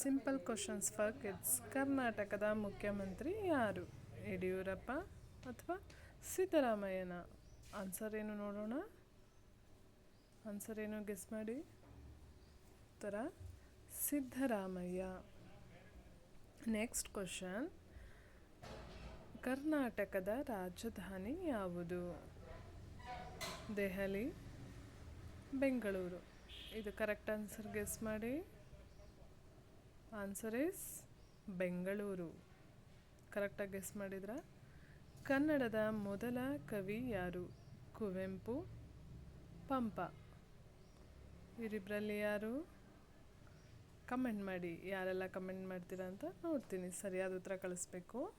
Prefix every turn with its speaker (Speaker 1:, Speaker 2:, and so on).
Speaker 1: Simple questions for kids. ಕರ್ನಾಟಕದ ಮುಖ್ಯಮಂತ್ರಿ ಯಾರು? ಯಡಿಯೂರಪ್ಪ ಅಥವಾ ಸಿದ್ದರಾಮಯ್ಯನ? ಆನ್ಸರ್ ಏನು ನೋಡೋಣ. ಆನ್ಸರ್ ಏನು ಗೆಸ್ ಮಾಡಿ. ಉತ್ತರ ಸಿದ್ದರಾಮಯ್ಯ. Next question. ಕರ್ನಾಟಕದ ರಾಜಧಾನಿ ಯಾವುದು? ದೆಹಲಿ, ಬೆಂಗಳೂರು? ಇದು ಕರೆಕ್ಟ್ ಆನ್ಸರ್ ಗೆಸ್ ಮಾಡಿ. Answer is Bengaluru. ಕರೆಕ್ಟಾಗಿ ಗೆಸ್ ಮಾಡಿದ್ರ? ಕನ್ನಡದ ಮೊದಲ ಕವಿ ಯಾರು? ಕುವೆಂಪು, ಪಂಪ? ಇವರಿಬ್ಬರಲ್ಲಿ ಯಾರು? ಕಮೆಂಟ್ ಮಾಡಿ. ಯಾರೆಲ್ಲ ಕಮೆಂಟ್ ಮಾಡ್ತೀರಾ ಅಂತ ನೋಡ್ತೀನಿ. ಸರಿಯಾದ ಉತ್ತರ ಕಳಿಸ್ಬೇಕು.